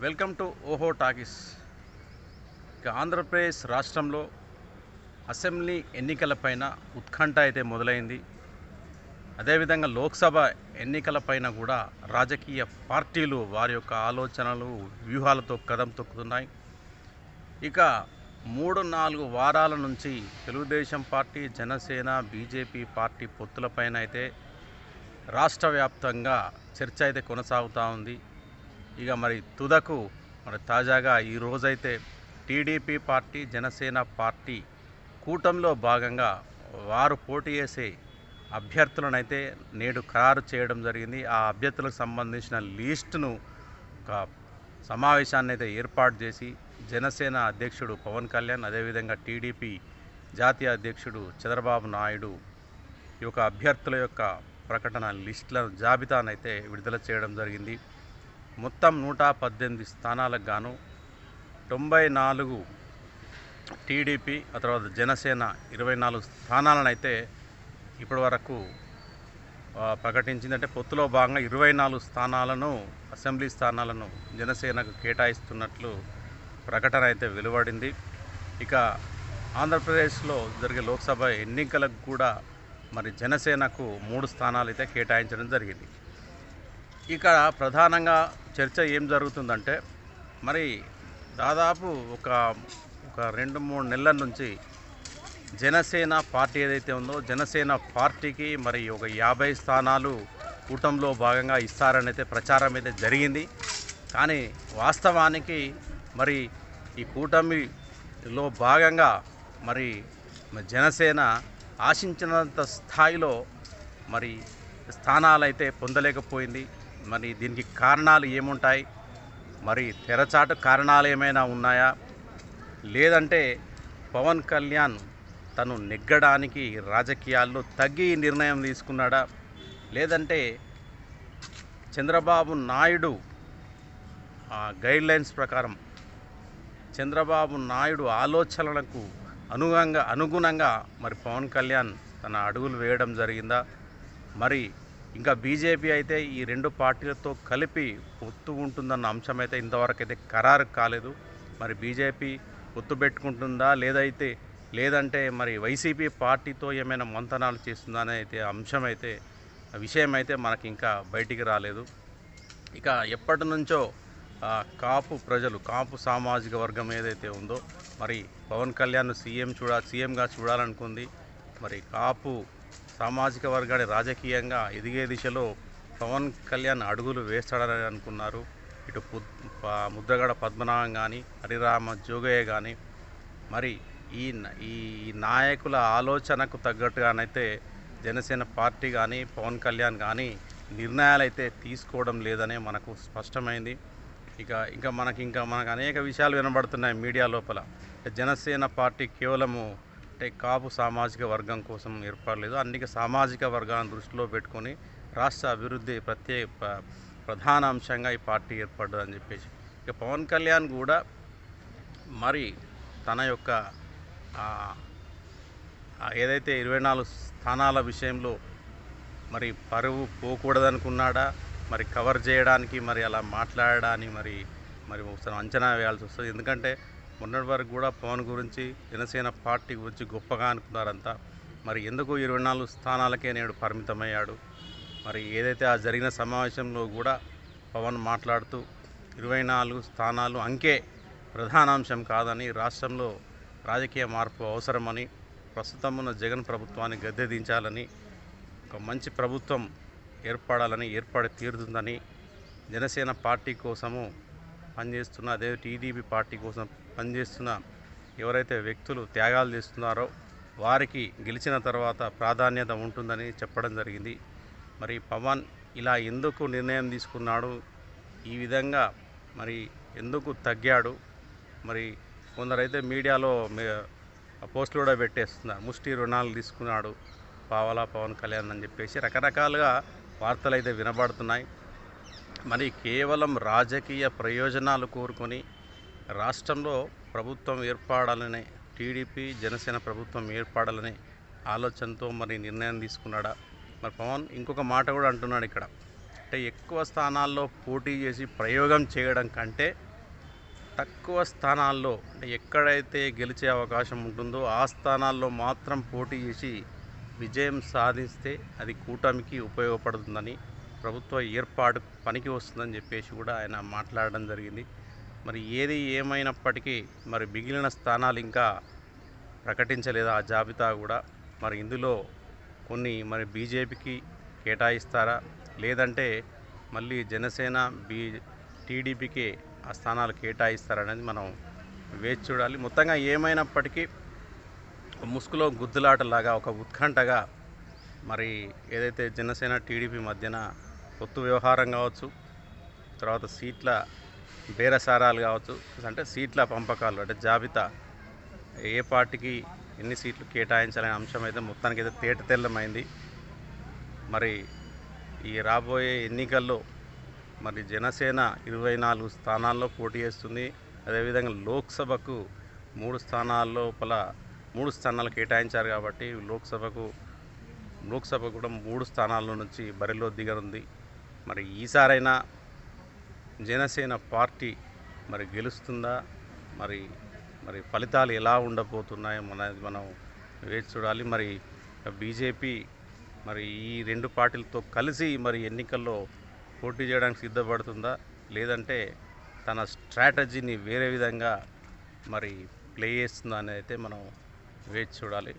Welcome to ఓహో talkies. ఇక ఆంధ్రప్రదేశ్ రాష్ట్రంలో అసెంబ్లీ ఎన్నికలపైన ఉత్కంఠ అయితే మొదలైంది. అదేవిధంగా లోక్సభ ఎన్నికలపైన కూడా రాజకీయ పార్టీలు వారి యొక్క ఆలోచనలు వ్యూహాలతో కదం తొక్కుతున్నాయి. ఇక 3-4 వారాల నుంచి Telugu Desam party, Janasena, BJP party పొత్తులపైన అయితే రాష్ట్ర వ్యాప్తంగా చర్చ అయితే కొనసాగుతూ ఉంది. ఇక మరి తుదకు తాజాగా ఈరోజైతే టీడీపీ పార్టీ, జనసేన పార్టీ కూటమిలో భాగంగా వారు పోటీ చేసే అభ్యర్థులనైతే నేడు ఖరారు చేయడం జరిగింది. ఆ అభ్యర్థులకు సంబంధించిన లిస్టును ఒక సమావేశాన్ని అయితే ఏర్పాటు చేసి జనసేన అధ్యక్షుడు పవన్ కళ్యాణ్, అదేవిధంగా టీడీపీ జాతీయ అధ్యక్షుడు చంద్రబాబు నాయుడు ఈ యొక్క అభ్యర్థుల యొక్క ప్రకటన లిస్టుల జాబితానైతే విడుదల చేయడం జరిగింది. మొత్తం 118 స్థానాలకు గాను 94 టీడీపీ, ఆ తర్వాత జనసేన 24 స్థానాలను అయితే ఇప్పటి వరకు ప్రకటించింది. అంటే పొత్తులో భాగంగా 24 స్థానాలను, అసెంబ్లీ స్థానాలను జనసేనకు కేటాయిస్తున్నట్లు ప్రకటన అయితే వెలువడింది. ఇక ఆంధ్రప్రదేశ్లో జరిగే లోక్సభ ఎన్నికలకు కూడా మరి జనసేనకు 3 స్థానాలు అయితే కేటాయించడం జరిగింది. ఇక ప్రధానంగా చర్చ ఏం జరుగుతుందంటే, మరి దాదాపు ఒక 2-3 నెలల నుంచి జనసేన పార్టీ ఏదైతే ఉందో, జనసేన పార్టీకి మరి ఒక 50 స్థానాలు కూటమిలో భాగంగా ఇస్తారని అయితే ప్రచారం అయితే జరిగింది. కానీ వాస్తవానికి మరి ఈ కూటమిలో భాగంగా మరి జనసేన ఆశించినంత స్థాయిలో మరి స్థానాలైతే పొందలేకపోయింది. మరి దీనికి కారణాలు ఏముంటాయి? మరి తెరచాటు కారణాలు ఏమైనా ఉన్నాయా? లేదంటే పవన్ కళ్యాణ్ తను నెగ్గడానికి రాజకీయాల్లో తగ్గి నిర్ణయం తీసుకున్నాడా? లేదంటే చంద్రబాబు నాయుడు గైడ్లైన్స్ ప్రకారం చంద్రబాబు నాయుడు ఆలోచనలకు అనుగుణంగా మరి పవన్ కళ్యాణ్ తన అడుగులు వేయడం జరిగిందా? మరి ఇంకా బీజేపీ అయితే ఈ 2 పార్టీలతో కలిపి పొత్తు ఉంటుందన్న అంశం అయితే ఇంతవరకు అయితే ఖరారు కాలేదు. మరి బీజేపీ పొత్తు పెట్టుకుంటుందా, లేదంటే మరి వైసీపీ పార్టీతో ఏమైనా మంతనాలు చేస్తుందా అనే అయితే విషయం అయితే మనకి ఇంకా బయటికి రాలేదు. ఇక ఎప్పటి నుంచో కాపు ప్రజలు, కాపు సామాజిక వర్గం ఏదైతే ఉందో, మరి పవన్ కళ్యాణ్ సీఎంగా చూడాలనుకుంది. మరి కాపు సామాజిక వర్గాన్ని రాజకీయంగా ఎదిగే దిశలో పవన్ కళ్యాణ్ అడుగులు వేస్తాడని అనుకున్నారు. ఇటు ముద్రగడ పద్మనాభం కానీ, హరిరామ జోగయ్య కానీ మరి ఈ నాయకుల ఆలోచనకు తగ్గట్టుగానైతే జనసేన పార్టీ కానీ, పవన్ కళ్యాణ్ కానీ నిర్ణయాలు అయితే తీసుకోవడం లేదనే మనకు స్పష్టమైంది. ఇంకా మనకు అనేక విషయాలు వినబడుతున్నాయి మీడియా లోపల. జనసేన పార్టీ కేవలము కాపు సామాజిక వర్గం కోసం ఏర్పడలేదు, అన్ని సామాజిక వర్గాలను దృష్టిలో పెట్టుకొని రాష్ట్ర అభివృద్ధి ప్రధాన అంశంగా ఈ పార్టీ ఏర్పడ్డదని చెప్పేసి ఇక పవన్ కళ్యాణ్ కూడా మరి తన యొక్క ఏదైతే 24 స్థానాల విషయంలో మరి పరువు పోకూడదనుకున్నాడా, మరి కవర్ చేయడానికి మరి అలా మాట్లాడడాన్ని మరి ఒకసారి అంచనా వేయాల్సి వస్తుంది. ఎందుకంటే మొన్నటి వరకు కూడా పవన్ గురించి, జనసేన పార్టీ గురించి గొప్పగా అనుకున్నారంతా. మరి ఎందుకు 24 స్థానాలకే నేడు పరిమితమయ్యాడు? మరి ఏదైతే ఆ జరిగిన సమావేశంలో కూడా పవన్ మాట్లాడుతూ 24 స్థానాలు అంకే ప్రధానాంశం కాదని, రాష్ట్రంలో రాజకీయ మార్పు అవసరమని, ప్రస్తుతం ఉన్న జగన్ ప్రభుత్వాన్ని గద్దె దించాలని, ఒక మంచి ప్రభుత్వం ఏర్పడి తీరుతుందని, జనసేన పార్టీ కోసము పనిచేస్తున్న, అదే టీడీపీ పార్టీ కోసం పనిచేస్తున్న ఎవరైతే వ్యక్తులు త్యాగాలు చేస్తున్నారో వారికి గెలిచిన తర్వాత ప్రాధాన్యత ఉంటుందని చెప్పడం జరిగింది. మరి పవన్ ఇలా ఎందుకు నిర్ణయం తీసుకున్నాడు? ఈ విధంగా మరి ఎందుకు తగ్గాడు? మరి కొందరైతే మీడియాలో పోస్టులు కూడా పెట్టేస్తున్నారు, ముష్టి రుణాలు తీసుకున్నాడు పావలా పవన్ కళ్యాణ్ అని చెప్పేసి రకరకాలుగా వార్తలు అయితే వినబడుతున్నాయి. మరి కేవలం రాజకీయ ప్రయోజనాలు కోరుకొని రాష్ట్రంలో ప్రభుత్వం ఏర్పడాలనే, టీడీపీ జనసేన ప్రభుత్వం ఏర్పడాలనే ఆలోచనతో మరి నిర్ణయం తీసుకున్నాడా? మరి పవన్ ఇంకొక మాట కూడా అంటున్నాడు ఇక్కడ, అంటే ఎక్కువ స్థానాల్లో పోటీ చేసి ప్రయోగం చేయడం కంటే తక్కువ స్థానాల్లో అంటే ఎక్కడైతే గెలిచే అవకాశం ఉంటుందో ఆ స్థానాల్లో మాత్రం పోటీ చేసి విజయం సాధిస్తే అది కూటమికి ఉపయోగపడుతుందని, ప్రభుత్వ ఏర్పాటు పనికి వస్తుందని చెప్పేసి కూడా ఆయన మాట్లాడడం జరిగింది. మరి ఏది ఏమైనప్పటికీ మరి మిగిలిన స్థానాలు ఇంకా ప్రకటించలేదు ఆ జాబితా కూడా. మరి ఇందులో కొన్ని మరి బీజేపీకి కేటాయిస్తారా, లేదంటే మళ్ళీ జనసేన టీడీపీకి ఆ స్థానాలు కేటాయిస్తారనేది మనం వేచి చూడాలి. మొత్తంగా ఏమైనప్పటికీ ముసుగులో గుద్దులాటలాగా ఒక ఉత్కంఠగా మరి ఏదైతే జనసేన టీడీపీ మధ్యన పొత్తు వ్యవహారం కావచ్చు, తర్వాత సీట్ల బేరసారాలు కావచ్చు, అంటే సీట్ల పంపకాలు అంటే జాబితా ఏ పార్టీకి ఎన్ని సీట్లు కేటాయించాలనే అంశం అయితే మొత్తానికైతే తేటతెల్లమైంది. మరి ఈ రాబోయే ఎన్నికల్లో మరి జనసేన 24 స్థానాల్లో పోటీ చేస్తుంది. అదేవిధంగా లోక్సభకు 3 స్థానాల లోపల 3 స్థానాలు కేటాయించారు కాబట్టి లోక్సభ కూడా 3 స్థానాల నుంచి బరిలో దిగనుంది. మరి ఈసారైనా జనసేన పార్టీ మరి గెలుస్తుందా, మరి మరి ఫలితాలు ఎలా ఉండబోతున్నాయో మనం వేచి చూడాలి. మరి బీజేపీ మరి ఈ 2 పార్టీలతో కలిసి మరి ఎన్నికల్లో పోటీ చేయడానికి సిద్ధపడుతుందా, లేదంటే తన స్ట్రాటజీని వేరే విధంగా మరి ప్లే చేస్తుందా అనేది అయితే మనం వేచి చూడాలి.